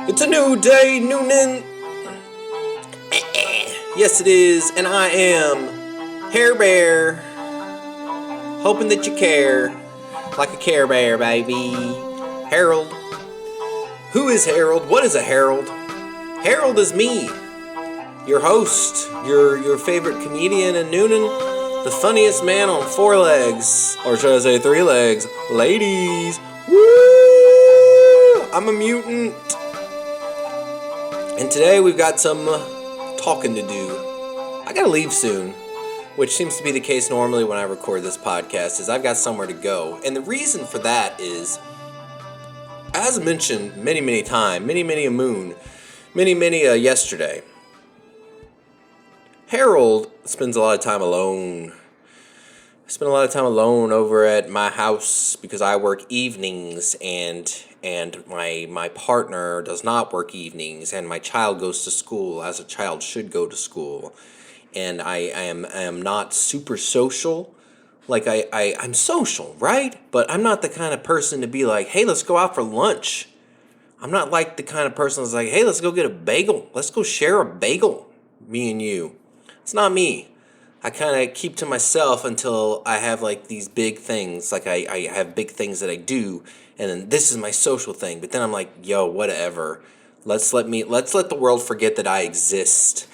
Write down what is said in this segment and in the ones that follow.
It's a new day, Newnan. Yes, it is, and I am Hair Bear, hoping that you care, like a Care Bear, baby. Harold. Who is Harold? What is a Harold? Harold is me, your host, your favorite comedian in Newnan, the funniest man on four legs, or should I say three legs. Ladies, woo! I'm a mutant. And today we've got some talking to do. I gotta leave soon, which seems to be the case normally when I record this podcast, is I've got somewhere to go. And the reason for that is, as mentioned many times, many a moon, many a yesterday, Harold spends a lot of time alone. I spend a lot of time alone over at my house because I work evenings and my partner does not work evenings, and my child goes to school as a child should go to school. And I am not super social. Like I'm social, right? But I'm not the kind of person to be like, hey, let's go out for lunch. I'm not like the kind of person that's like, hey, let's go get a bagel. Let's go share a bagel, me and you. It's not me. I kind of keep to myself until I have like these big things. Like I have big things that I do, and then this is my social thing. But then I'm like, yo, whatever. Let's let the world forget that I exist.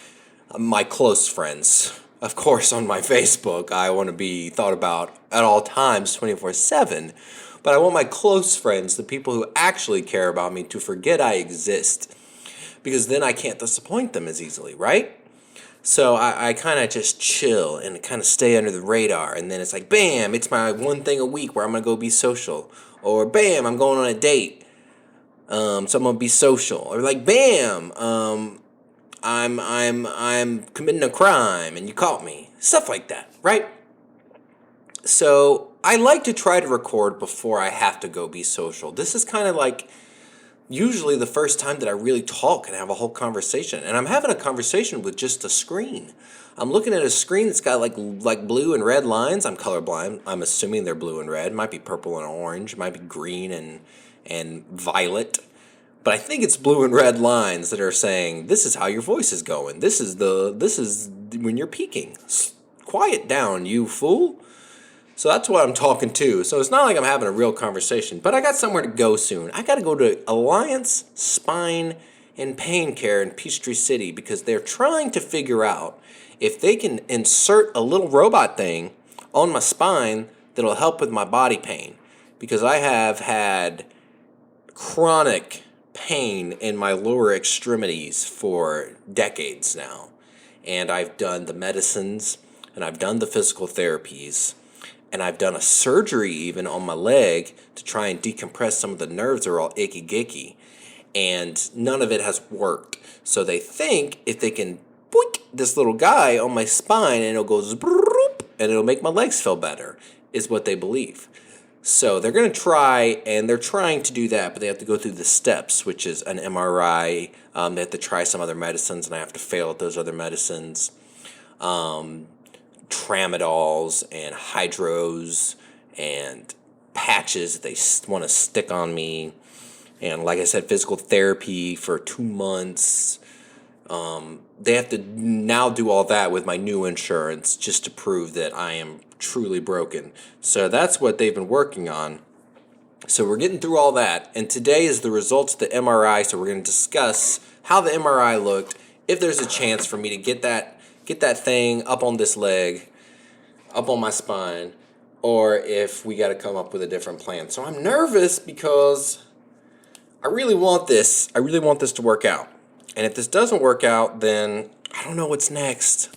My close friends, of course, on my Facebook, I want to be thought about at all times, 24/7. But I want my close friends, the people who actually care about me, to forget I exist, because then I can't disappoint them as easily, right? So I kind of just chill and kind of stay under the radar. And then it's like, bam, it's my one thing a week where I'm going to go be social. Or bam, I'm going on a date. So I'm going to be social. Or like, bam, I'm committing a crime and you caught me. Stuff like that, right? So I like to try to record before I have to go be social. This is kind of like usually the first time that I really talk and have a whole conversation. And I'm having a conversation with just a screen. I'm looking at a screen that's got like blue and red lines. I'm colorblind. I'm assuming they're blue and red. It might be purple and orange. It might be green and violet. But I think it's blue and red lines that are saying, this is how your voice is going. This is when you're peaking. Quiet down, you fool. So that's what I'm talking to. So it's not like I'm having a real conversation, but I got somewhere to go soon. I got to go to Alliance Spine and Pain Care in Peachtree City because they're trying to figure out if they can insert a little robot thing on my spine that'll help with my body pain, because I have had chronic pain in my lower extremities for decades now. And I've done the medicines and I've done the physical therapies. And I've done a surgery even on my leg to try and decompress some of the nerves that are all icky-gicky. And none of it has worked. So they think if they can boink this little guy on my spine and it'll go zbroop, and it'll make my legs feel better, is what they believe. So they're going to try, and they're trying to do that, but they have to go through the steps, which is an MRI. They have to try some other medicines, and I have to fail at those other medicines. Tramadols and hydros and patches that they want to stick on me, and like I said, physical therapy for 2 months. They have to now do all that with my new insurance just to prove that I am truly broken. So that's what they've been working on. So we're getting through all that, and today is the results of the MRI. So we're going to discuss how the MRI looked, if there's a chance for me to get that thing up on this leg, up on my spine, or if we got to come up with a different plan. So I'm nervous because I really want this. I really want this to work out. And if this doesn't work out, then I don't know what's next.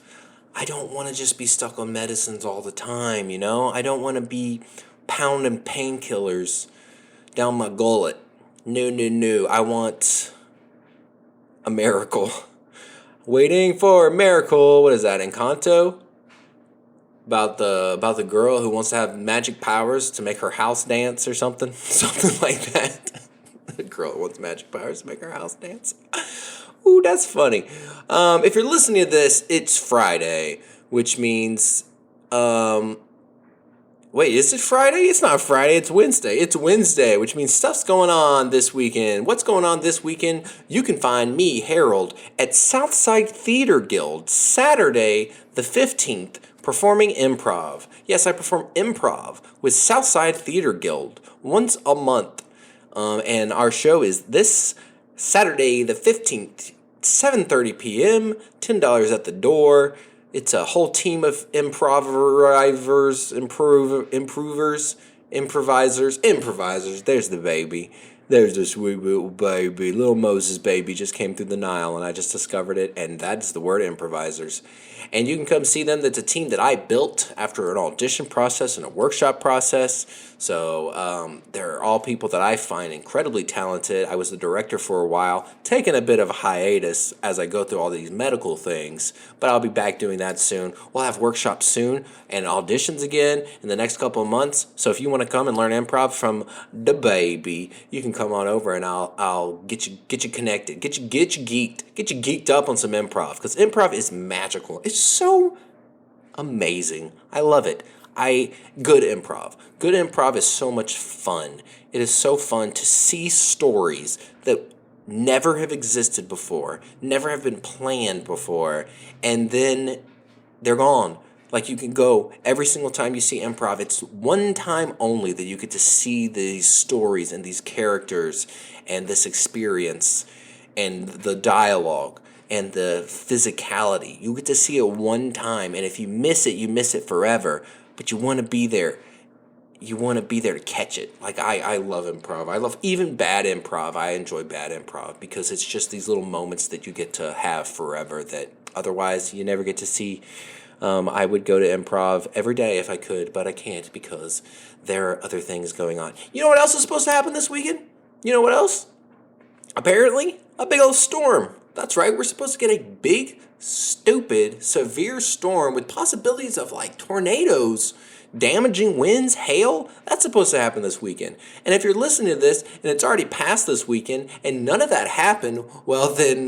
I don't want to just be stuck on medicines all the time, you know? I don't want to be pounding painkillers down my gullet. No. I want a miracle. Waiting for a miracle. What is that, Encanto? About the girl who wants to have magic powers to make her house dance or something? Something like that. The girl who wants magic powers to make her house dance. Ooh, that's funny. If you're listening to this, it's Friday, which means, well, Wait, is it Friday? It's not Friday, it's Wednesday. It's Wednesday, which means stuff's going on this weekend. What's going on this weekend? You can find me, Harold, at Southside Theater Guild, Saturday the 15th, performing improv. Yes, I perform improv with Southside Theater Guild once a month. And our show is this Saturday the 15th, 7:30 p.m., $10 at the door. It's a whole team of improvisers. There's the baby. There's the sweet little baby. Little Moses baby just came through the Nile, and I just discovered it, and that's the word improvisers. And you can come see them. That's a team that I built after an audition process and a workshop process. So they're all people that I find incredibly talented. I was the director for a while, taking a bit of a hiatus as I go through all these medical things, but I'll be back doing that soon. We'll have workshops soon and auditions again in the next couple of months. So if you want to come and learn improv from the baby, you can come on over and I'll get you connected, get you geeked up on some improv, because improv is magical. It's so amazing. I love it. Good improv. Good improv is so much fun. It is so fun to see stories that never have existed before, never have been planned before, and then they're gone. Like, you can go every single time you see improv. It's one time only that you get to see these stories and these characters and this experience and the dialogue and the physicality. You get to see it one time, and if you miss it, you miss it forever. But you want to be there. You want to be there to catch it. Like, I love improv. I love even bad improv. I enjoy bad improv because it's just these little moments that you get to have forever that otherwise you never get to see. I would go to improv every day if I could, but I can't because there are other things going on. You know what else is supposed to happen this weekend? You know what else? Apparently, a big old storm. That's right, we're supposed to get a big, stupid, severe storm with possibilities of like tornadoes, damaging winds, hail. That's supposed to happen this weekend. And if you're listening to this and it's already past this weekend and none of that happened, well then,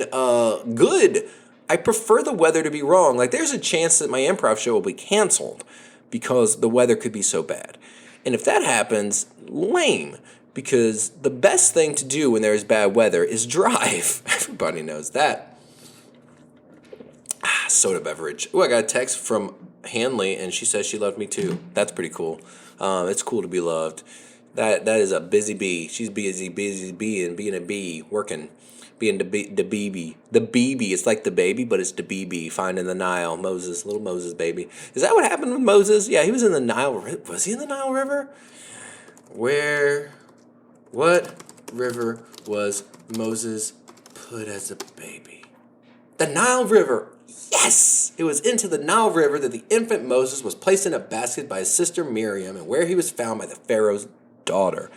good. I prefer the weather to be wrong. Like, there's a chance that my improv show will be canceled because the weather could be so bad. And if that happens, lame. Because the best thing to do when there is bad weather is drive. Everybody knows that. Soda beverage. Oh, I got a text from Hanley, and she says she loved me too. That's pretty cool. It's cool to be loved. That is a busy bee. She's busy being a bee, working, being the BB. The BB. It's like the baby, but it's the BB. Finding the Nile. Moses, little Moses baby. Is that what happened with Moses? Yeah, he was in the Nile. Was he in the Nile River? What river was Moses put as a baby? The Nile River. Yes! It was into the Nile River that the infant Moses was placed in a basket by his sister Miriam, and where he was found by the Pharaoh's daughter.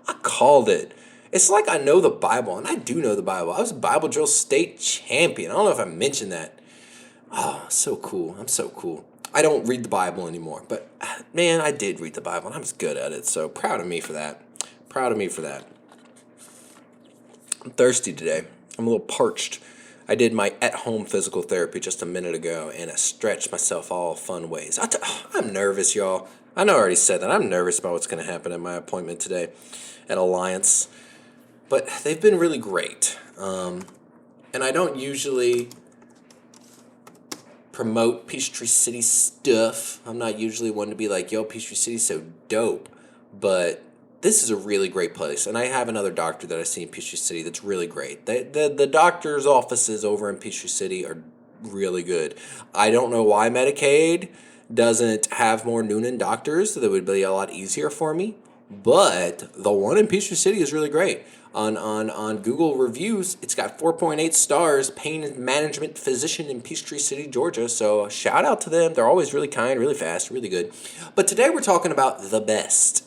I called it. It's like I know the Bible, and I do know the Bible. I was a Bible drill state champion. I don't know if I mentioned that. Oh, so cool. I'm so cool. I don't read the Bible anymore, but man, I did read the Bible, and I was good at it, so proud of me for that. Proud of me for that. I'm thirsty today. I'm a little parched. I did my at-home physical therapy just a minute ago, and I stretched myself all fun ways. I'm nervous, y'all. I know I already said that. I'm nervous about what's going to happen at my appointment today at Alliance. But they've been really great. And I don't usually promote Peachtree City stuff. I'm not usually one to be like, yo, Peachtree City's so dope. But this is a really great place, and I have another doctor that I see in Peachtree City that's really great. The doctor's offices over in Peachtree City are really good. I don't know why Medicaid doesn't have more Newnan doctors. That would be a lot easier for me. But the one in Peachtree City is really great. On Google reviews, it's got 4.8 stars, pain management physician in Peachtree City, Georgia. So shout out to them. They're always really kind, really fast, really good. But today we're talking about the best.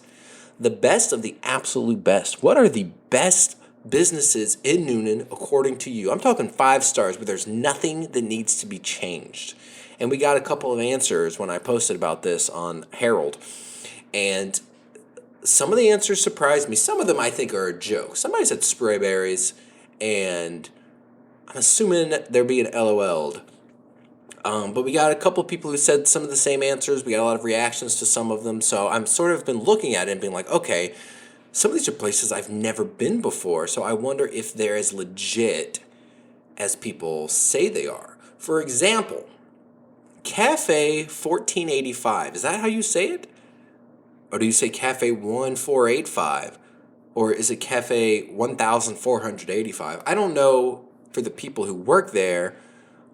The best of the absolute best. What are the best businesses in Newnan according to you? I'm talking 5 stars, but there's nothing that needs to be changed. And we got a couple of answers when I posted about this on Herald. And some of the answers surprised me. Some of them I think are a joke. Somebody said Sprayberries, and I'm assuming they're being LOL'd. But we got a couple people who said some of the same answers. We got a lot of reactions to some of them. So I'm sort of been looking at it and being like, okay, some of these are places I've never been before. So I wonder if they're as legit as people say they are. For example, Cafe 1485. Is that how you say it? Or do you say Cafe 1485? Or is it Cafe 1485? I don't know for the people who work there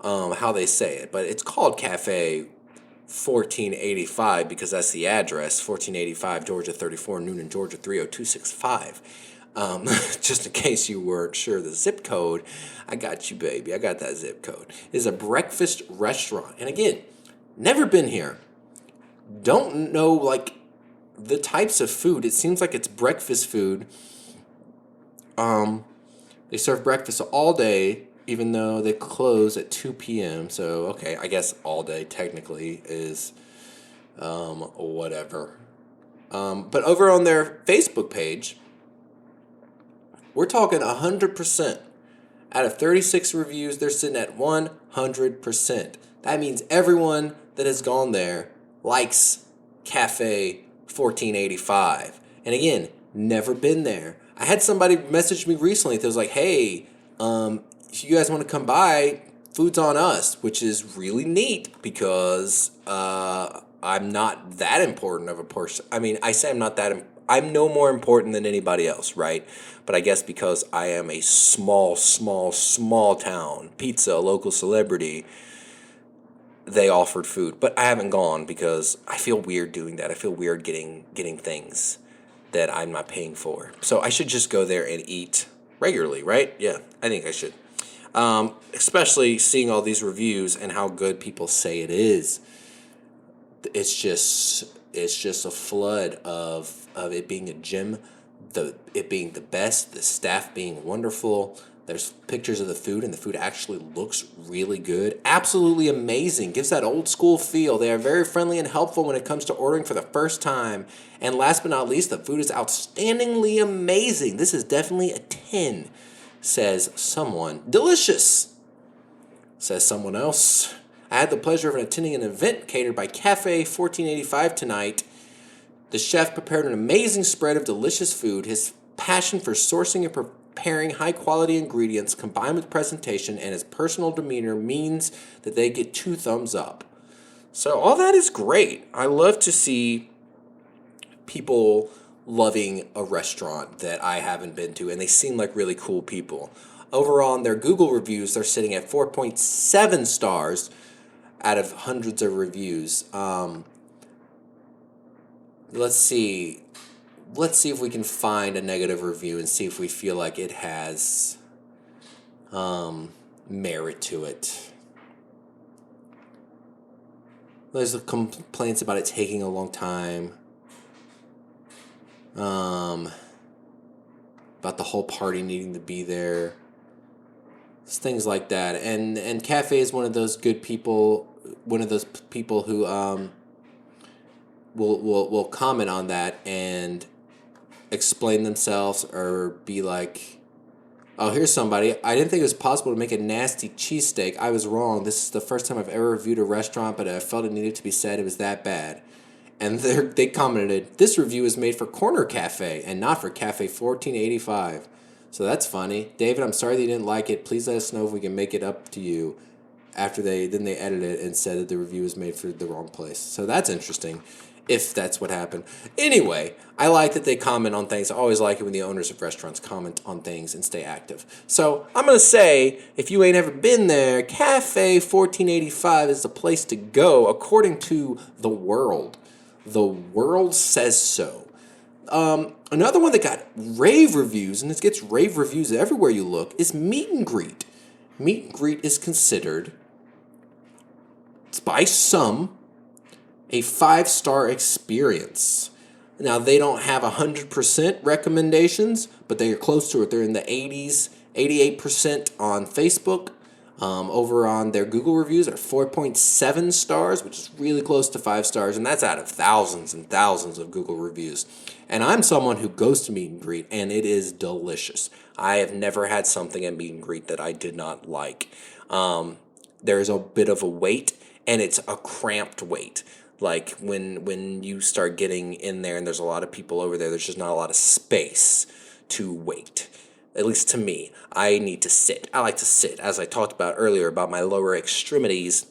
how they say it, but it's called Cafe 1485 because that's the address, 1485 Georgia 34, Newnan, Georgia 30265. Just in case you weren't sure the zip code, I got you, baby. I got that zip code. It is a breakfast restaurant. And again, never been here. Don't know, like, the types of food. It seems like it's breakfast food. They serve breakfast all day, even though they close at 2 p.m. So, okay, I guess all day technically is whatever. But over on their Facebook page, we're talking 100%. Out of 36 reviews, they're sitting at 100%. That means everyone that has gone there likes Cafe 1485. And again, never been there. I had somebody message me recently that was like, hey, if you guys want to come by, food's on us, which is really neat because I'm not that important of a person. I mean, I say I'm not that I'm no more important than anybody else, right? But I guess because I am a small town pizza local celebrity, they offered food. But I haven't gone because I feel weird doing that. I feel weird getting things that I'm not paying for. So I should just go there and eat regularly, right? Yeah, I think I should. Especially seeing all these reviews and how good people say it is. It's just a flood of it being a gym, it being the best, the staff being wonderful. There's pictures of the food, and the food actually looks really good. Absolutely amazing. Gives that old school feel. They are very friendly and helpful when it comes to ordering for the first time. And last but not least, the food is outstandingly amazing. This is definitely a 10, says someone. Delicious, says someone else. I had the pleasure of attending an event catered by Cafe 1485 tonight. The chef prepared an amazing spread of delicious food. His passion for sourcing and preparing high-quality ingredients combined with presentation and his personal demeanor means that they get 2 thumbs up. So all that is great. I love to see people loving a restaurant that I haven't been to, and they seem like really cool people. Overall, on their Google reviews, they're sitting at 4.7 stars out of hundreds of reviews. Let's see if we can find a negative review and see if we feel like it has merit to it. There's the complaints about it taking a long time. About the whole party needing to be there. It's things like that. And Cafe is one of those good people, one of those people who will comment on that and explain themselves or be like, oh, here's somebody. I didn't think it was possible to make a nasty cheesesteak. I was wrong. This is the first time I've ever reviewed a restaurant, but I felt it needed to be said. It was that bad. And they commented, this review is made for Corner Cafe and not for Cafe 1485. So that's funny. David, I'm sorry that you didn't like it. Please let us know if we can make it up to you. After they edited it and said that the review was made for the wrong place. So that's interesting, if that's what happened. Anyway, I like that they comment on things. I always like it when the owners of restaurants comment on things and stay active. So I'm going to say, if you ain't ever been there, Cafe 1485 is the place to go, according to The World. The World says so. Another one that got rave reviews, and it gets rave reviews everywhere you look, is Meet and Greet. Meet and Greet is considered, by some, a 5-star experience. Now, they don't have 100% recommendations, but they are close to it. They're in the 80s, 88% on Facebook. Over on their Google reviews are 4.7 stars, which is really close to 5 stars, and that's out of thousands and thousands of Google reviews. And I'm someone who goes to Meet and Greet, and it is delicious. I have never had something at Meet and Greet that I did not like. there's a bit of a wait, and it's a cramped wait. Like when you start getting in there and there's a lot of people over there, there's just not a lot of space to wait. At least to me, I need to sit. I like to sit. As I talked about earlier about my lower extremities,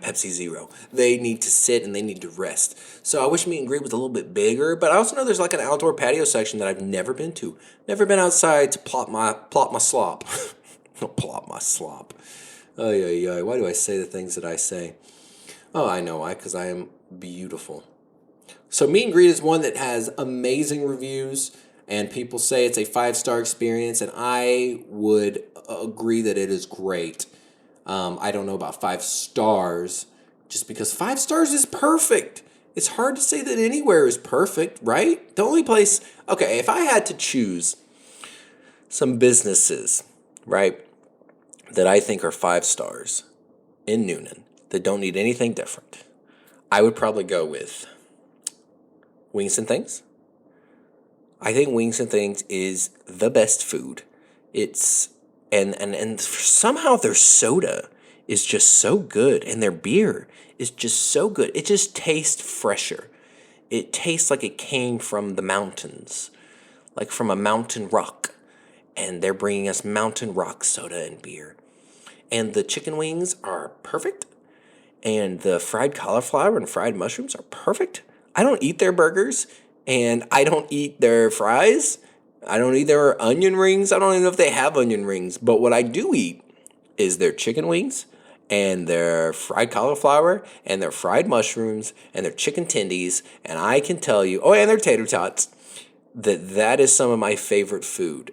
Pepsi Zero. They need to sit and they need to rest. So I wish meet and greet was a little bit bigger, but I also know there's like an outdoor patio section that I've never been to. Never been outside to plop my slop. Plop my slop. Oh yeah. Why do I say the things that I say? Oh, I know why. Because I am beautiful. So meet and greet is one that has amazing reviews, and people say it's a 5-star experience, and I would agree that it is great. I don't know about 5 stars, just because 5 stars is perfect. It's hard to say that anywhere is perfect, right? The only place, okay, if I had to choose some businesses, right, that I think are 5 stars in Newnan that don't need anything different, I would probably go with Wings and Things. I think Wings and Things is the best food. It's and somehow their soda is just so good, and their beer is just so good. It just tastes fresher. It tastes like it came from the mountains, like from a mountain rock. And they're bringing us mountain rock soda and beer. And the chicken wings are perfect. And the fried cauliflower and fried mushrooms are perfect. I don't eat their burgers, and I don't eat their fries. I don't eat their onion rings. I don't even know if they have onion rings. But what I do eat is their chicken wings and their fried cauliflower and their fried mushrooms and their chicken tendies. And I can tell you, oh, and their tater tots, that is some of my favorite food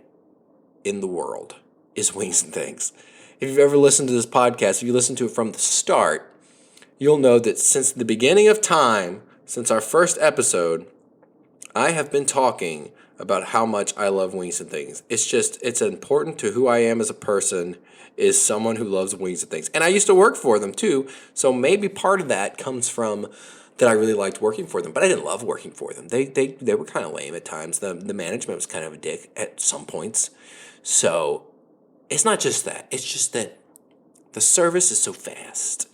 in the world is Wings and Things. If you've ever listened to this podcast, if you listen to it from the start, you'll know that since the beginning of time, since our first episode, I have been talking about how much I love Wings and Things. It's important to who I am as a person, is someone who loves Wings and Things. And I used to work for them too, so maybe part of that comes from that I really liked working for them, but I didn't love working for them. They were kind of lame at times. The management was kind of a dick at some points. So it's not just that. It's just that the service is so fast,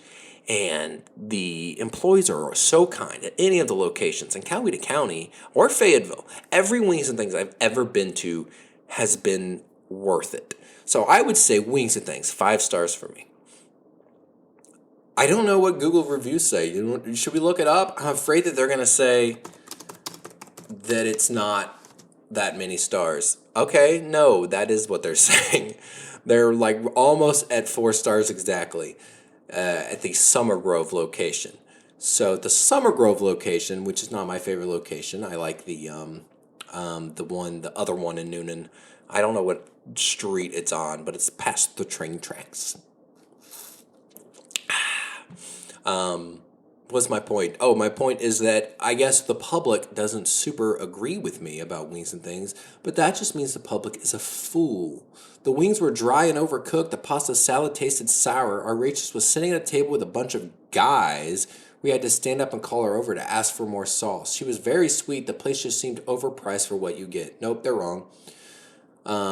and the employees are so kind at any of the locations in Coweta County or Fayetteville. Every Wings and Things I've ever been to has been worth it. So I would say Wings and Things, 5 stars for me. I don't know what Google reviews say. Should we look it up? I'm afraid that they're going to say that it's not that many stars. Okay, no, that is what they're saying. They're like almost at 4 stars exactly at the Summer Grove location. So the Summer Grove location, which is not my favorite location, I like the other one in Newnan. I don't know what street it's on, but it's past the train tracks. What's my point? Oh, my point is that I guess the public doesn't super agree with me about Wings and Things, but that just means the public is a fool. The wings were dry and overcooked. The pasta salad tasted sour. Our waitress was sitting at a table with a bunch of guys. We had to stand up and call her over to ask for more sauce. She was very sweet. The place just seemed overpriced for what you get. Nope, they're wrong.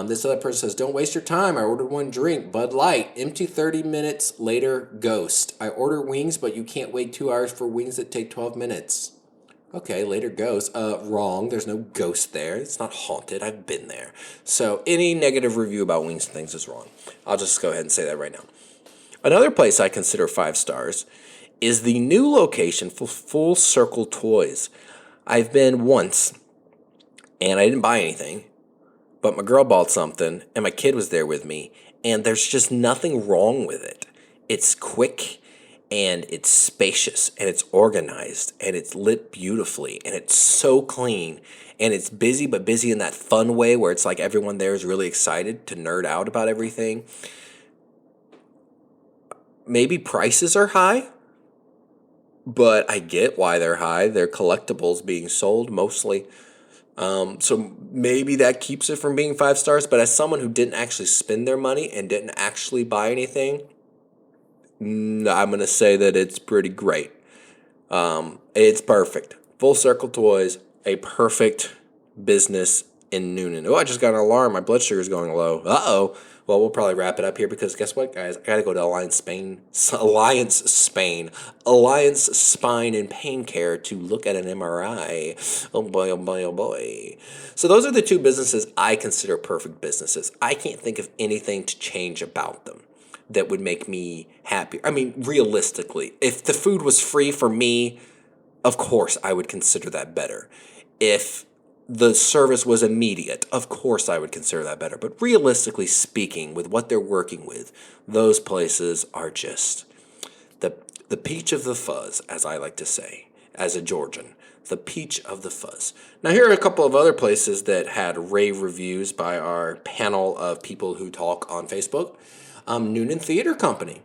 This other person says, don't waste your time. I ordered one drink, Bud Light. Empty 30 minutes later, ghost. I order wings, but you can't wait 2 hours for wings that take 12 minutes. Okay, later ghost. Wrong. There's no ghost there. It's not haunted. I've been there. So any negative review about Wings and Things is wrong. I'll just go ahead and say that right now. Another place I consider 5 stars is the new location for Full Circle Toys. I've been once, and I didn't buy anything. But my girl bought something, and my kid was there with me, and there's just nothing wrong with it. It's quick, and it's spacious, and it's organized, and it's lit beautifully, and it's so clean, and it's busy, but busy in that fun way where it's like everyone there is really excited to nerd out about everything. Maybe prices are high, but I get why they're high. They're collectibles being sold mostly. So maybe that keeps it from being 5 stars, but as someone who didn't actually spend their money and didn't actually buy anything, I'm going to say that it's pretty great. It's perfect. Full Circle Toys, a perfect business in Newnan. Oh, I just got an alarm. My blood sugar is going low. Uh-oh. Well, we'll probably wrap it up here because guess what, guys? I got to go to Alliance Spine and Pain Care to look at an MRI. Oh boy, oh boy, oh boy. So those are the two businesses I consider perfect businesses. I can't think of anything to change about them that would make me happy. I mean, realistically, if the food was free for me, of course I would consider that better. If the service was immediate, of course I would consider that better. But realistically speaking, with what they're working with, those places are just the the peach of the fuzz, as I like to say, as a Georgian. The peach of the fuzz. Now, here are a couple of other places that had rave reviews by our panel of people who talk on Facebook. Newnan Theater Company.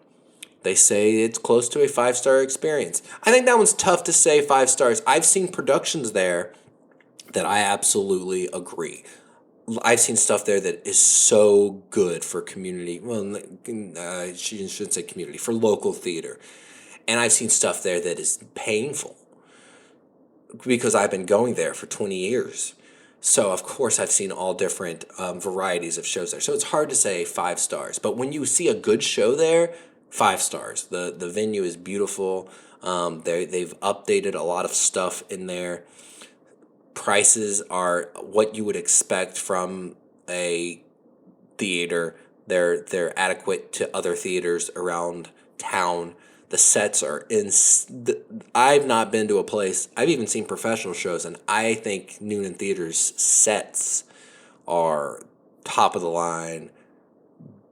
They say it's close to a 5-star experience. I think that one's tough to say 5 stars. I've seen productions there that I absolutely agree. I've seen stuff there that is so good for community. Well, she shouldn't say community, for local theater. And I've seen stuff there that is painful because I've been going there for 20 years. So, of course, I've seen all different varieties of shows there. So it's hard to say 5 stars. But when you see a good show there, 5 stars. The venue is beautiful. They've updated a lot of stuff in there. Prices are what you would expect from a theater. They're adequate to other theaters around town. The sets are I've not been to a place. I've even seen professional shows, and I think Newnan Theater's sets are top of the line,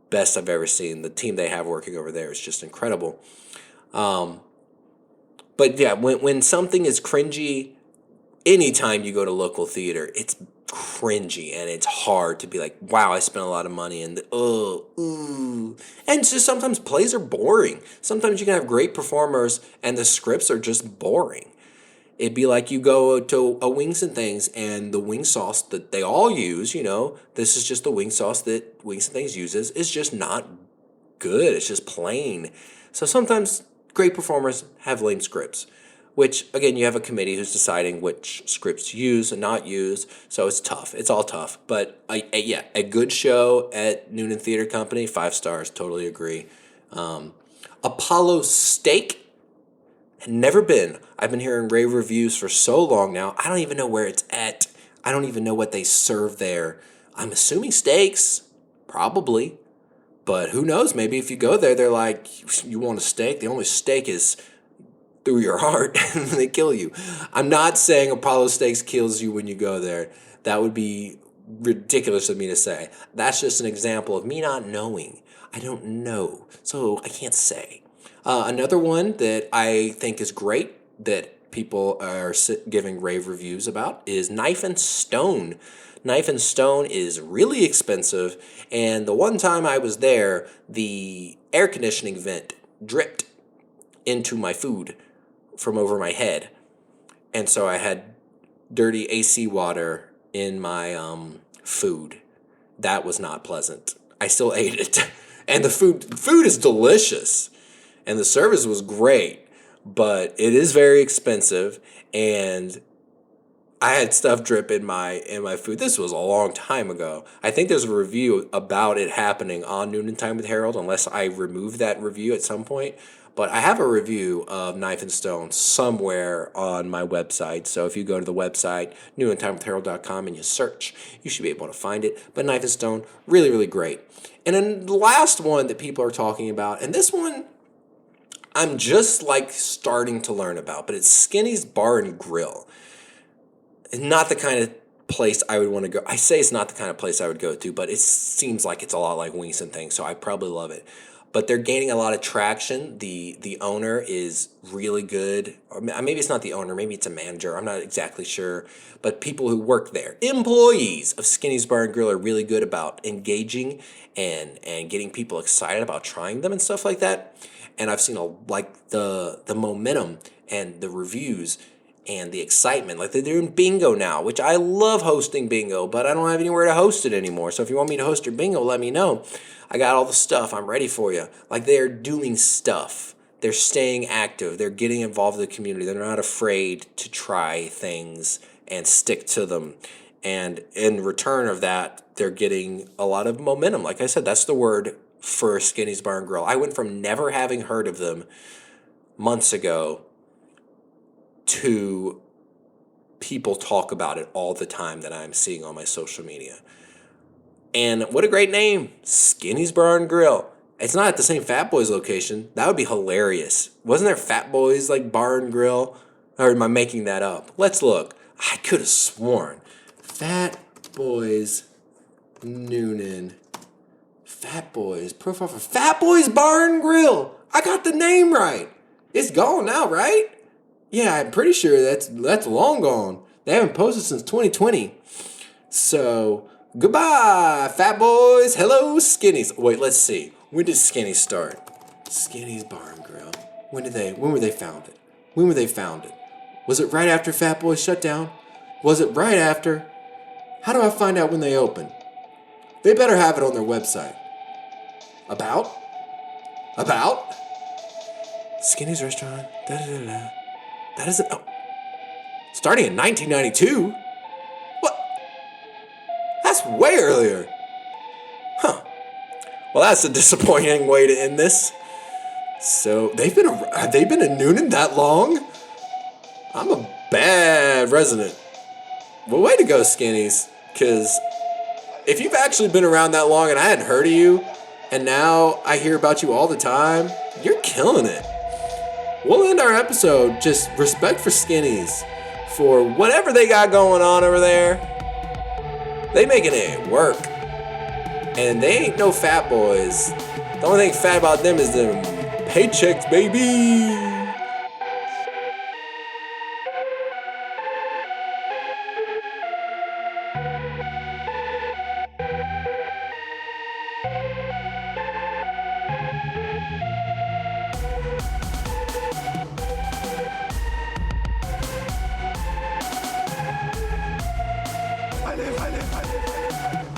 best I've ever seen. The team they have working over there is just incredible. But yeah, when something is cringy, anytime you go to local theater, it's cringy and it's hard to be like, wow, I spent a lot of money and ooh. And just sometimes plays are boring. Sometimes you can have great performers and the scripts are just boring. It'd be like you go to a Wings and Things and the wing sauce that they all use, this is just the wing sauce that Wings and Things uses, is just not good. It's just plain. So sometimes great performers have lame scripts, which, again, you have a committee who's deciding which scripts to use and not use, so it's tough. It's all tough. But, a good show at Newnan Theater Company, 5 stars, totally agree. Apollo Steak, had never been. I've been hearing rave reviews for so long now, I don't even know where it's at. I don't even know what they serve there. I'm assuming steaks, probably. But who knows? Maybe if you go there, they're like, you want a steak? The only steak is through your heart and they kill you. I'm not saying Apollo Steaks kills you when you go there. That would be ridiculous of me to say. That's just an example of me not knowing. I don't know, so I can't say. Another one that I think is great that people are giving rave reviews about is Knife and Stone. Knife and Stone is really expensive, and the one time I was there, the air conditioning vent dripped into my food from over my head. And so I had dirty AC water in my food. That was not pleasant. I still ate it. And the food is delicious. And the service was great. But it is very expensive. And I had stuff drip in my food. This was a long time ago. I think there's a review about it happening on Noonan Time with Harold, unless I remove that review at some point. But I have a review of Knife and Stone somewhere on my website. So if you go to the website, newintimewithharold.com, and you search, you should be able to find it. But Knife and Stone, really, really great. And then the last one that people are talking about, and this one I'm just starting to learn about, but it's Skinny's Bar and Grill. Not the kind of place I would want to go. I say it's not the kind of place I would go to, but it seems like it's a lot like Wings and Things, so I probably love it. But they're gaining a lot of traction. The owner is really good. Or maybe it's not the owner. Maybe it's a manager. I'm not exactly sure. But people who work there, employees of Skinny's Bar and Grill, are really good about engaging and getting people excited about trying them and stuff like that. And I've seen the momentum and the reviews and the excitement. Like they're doing bingo now, which I love hosting bingo, but I don't have anywhere to host it anymore. So if you want me to host your bingo, let me know. I got all the stuff. I'm ready for you. Like they're doing stuff. They're staying active. They're getting involved in the community. They're not afraid to try things and stick to them. And in return of that, they're getting a lot of momentum. Like I said, that's the word for Skinny's Bar and Grill. I went from never having heard of them months ago to people talk about it all the time that I'm seeing on my social media. And what a great name, Skinny's Bar and Grill. It's not at the same Fat Boys location. That would be hilarious. Wasn't there Fat Boys like Bar and Grill? Or am I making that up? Let's look. I could have sworn. Fat Boys Newnan. Fat Boys. Profile for Fat Boys Bar and Grill. I got the name right. It's gone now, right? Yeah, I'm pretty sure that's long gone. They haven't posted since 2020. So, goodbye, Fat Boys. Hello, Skinnies. Wait, let's see. When did Skinnies start? Skinnies Bar and Grill. When were they founded? When were they founded? Was it right after Fat Boys shut down? Was it right after? How do I find out when they opened? They better have it on their website. About? Skinny's Restaurant. Da-da-da-da. That isn't... Oh. Starting in 1992? What? That's way earlier. Huh. Well, that's a disappointing way to end this. So, have they been in Newnan that long? I'm a bad resident. Well, way to go, Skinnies. Because if you've actually been around that long and I hadn't heard of you, and now I hear about you all the time, you're killing it. We'll end our episode. Just respect for Skinnies. For whatever they got going on over there, they making it work. And they ain't no Fat Boys. The only thing fat about them is them paychecks, baby.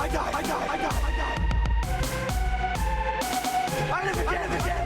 I die. I live again.